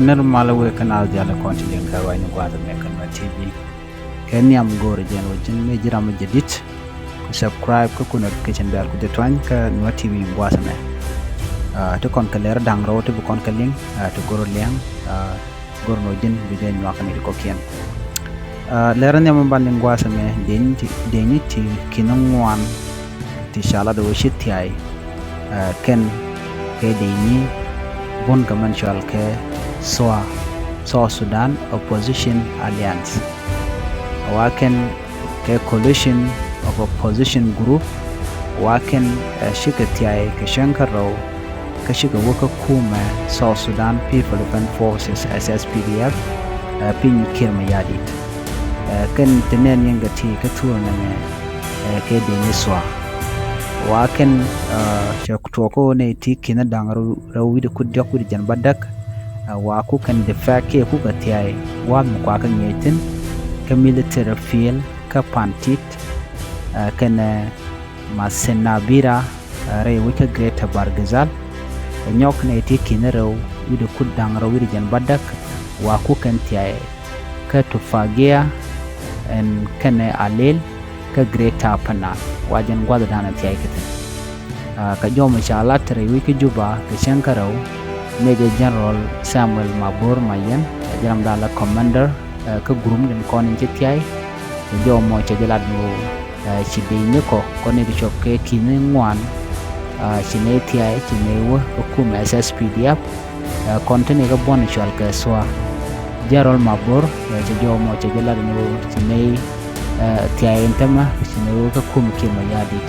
normal we canal jala continue ka wa ni gwada me kan TV ken yam gore jen wajin me jira ma jedit ku subscribe ko ku notification bell ku de twan ka Nuer TV ngwasa me to kon ka leer dang rawto bu kon ka link to goro liang goro no jen bi de nyaka ni ko kien leer ne mo ban ngwasa me deni ti kinongwan ti shala do thiay ken ke deni bon commercial ke South Sudan Opposition Alliance waken ke coalition of opposition group waken shika thiay ke shankaro ke shika waka kuma South Sudan People Defense Forces SSPDF pin kirma yadit ken tenen yanga ti ke tuona me ke deni swa waken toko ne ti kina dangaru rawide kudya kudi jan badak wa ku kan defake ku ga thiay wa mu kwa kan yetin ka military field ka pantit kana masenabira ray wika greta bargazal nyok ne ti kina raw wide kudang rawide jan badak wa ku kan thiay ka tufagia en kana alel ka greta pana wajan gwada dana thiay kitin ka joma chalat ray wika juba ka shankaraw Major General Samuel Mabor Mayen jaram dala commander ka gurum den konin ci thiay jo mo ci jalat no ci de ne ko ne di chok ke kine ngwan ci ne thiay ci ne wo ko ma SSPDF kontene ga bon chol ka swa General Mabor ci jo mo ci jalat no ci ne thiay entama ci ne wo ko ma ke ma yadi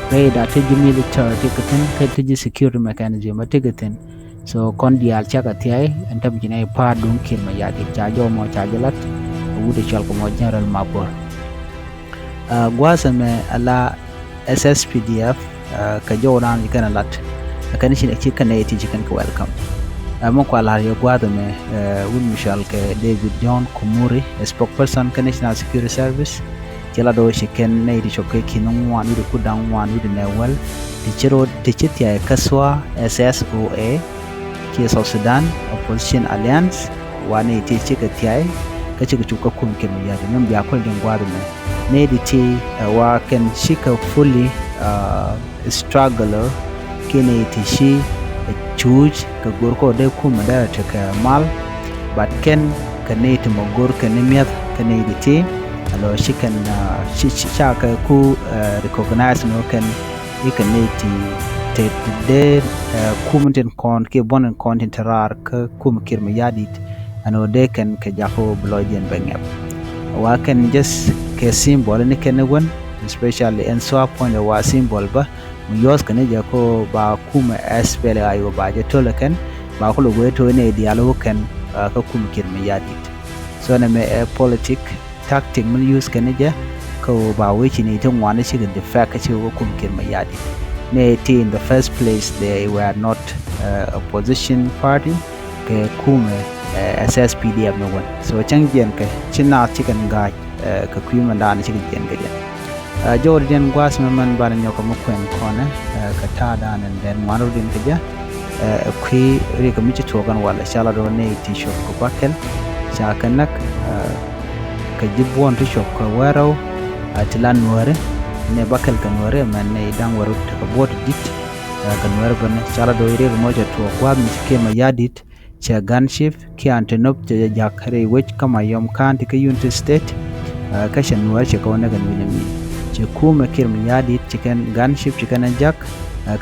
da teji military tikatin ka teji security mechanism tikatin so kon dial chaka thiay entam jinay pa dum kirma yadi chajo mo chajalat wude chal ko mo General Mabor gwasa me ala SSPDF ka joran ikana lat kan shi ci kan yati jikan ka welcome mo ko ala yo gwada me wul Michel ke David John Kumuri spokesperson ka National Security Service kila do shiken ne di chokke kinong wan du kudang wan du newel ti chitia kaswa SSOA ki South Sudan Opposition Alliance wani ti chika tiai ka chika chuka kum kem ya de nyam ya ko den gwadu ne di ti wa ken shika fully struggler kene ti shi chuj ka gorko de kum da ta ka mal but ken kane ti mogor kane miat kane di ti alo she can shaka ku recognize no can you can need to kumunten kon ke bonen content rar ka kum kirma yadit ano de can ke jako bloodian bangap wa can just ke symbol ne ken won especially and so point wa symbol ba mu yos kan jako ba kuma spell ayo ba je tolaken ba ko logo to ne dialogue kan ka kum kirma yadit so na me politic tactic mun use kanaja ko ba wichi ne tun wani shiga da faka ce ko kuma kirma yadi ne ti in the first place they were not opposition party ke kuma SSPDF no one so changian ka china chicken ga ka kuma da na shiga gen gaja Jordan gwas man ban nyoko mo kwen kona ka ta da nan den wano din kaja kwi ri ka michi to gan wala shala do ne ti shop ko bakel cha kanak ka jibwon to shop ka waro atilan Nuer ne bakal kan Nuer man ne dan waro ta bot dit kan Nuer ban sala do ire mo ja to kwa mi ke ma yadit cha gunship ki antenop ja jakare wech kama yom kan ka United State ka shan Nuer che ka wona gan minami che kuma kirmi yadit chicken gunship chicken jak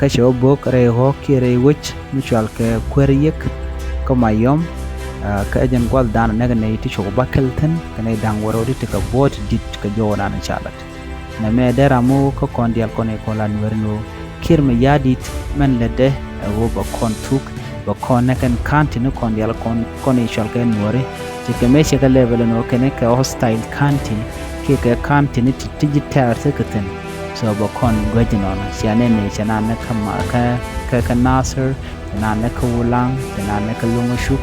ka she obok re ho ki re wech mutual ka kweriyek kama yom ka ejen gwal dana naga ne ti choko bakelten kana dang waro dit ka bot dit ka jona na chalat na me dera mo ko kondial kone ko la Nuer no kirme yadit men lede wo ba kontuk ba kon kan kanti no kondial kon ishal ka Nuer ti ke me che ka level no kene ka hostile kanti ke ka kanti ni ti jitar seketen so ba kon gwajino na siane ne chana na kama ka Nasser na ka wulang na ka lungashuk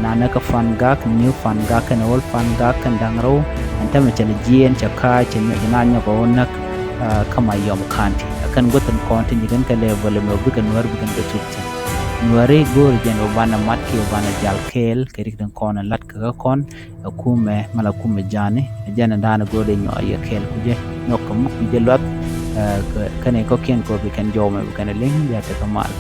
nana ka fangak new fangak and old fangak and dangro and tamacha jien chaka chen nanya ko nak kama yom kanti akan gotan konti jigan ka level mo bukan Nuer bukan betukta Nuere gor jen obana matki obana jal kel kerik den kon lat ka kon kume mala kume jani jana dana gode nyo ya kel kuje nokka mu kuje lot kane ko ken ko be kan jome kan ling ya ta kamal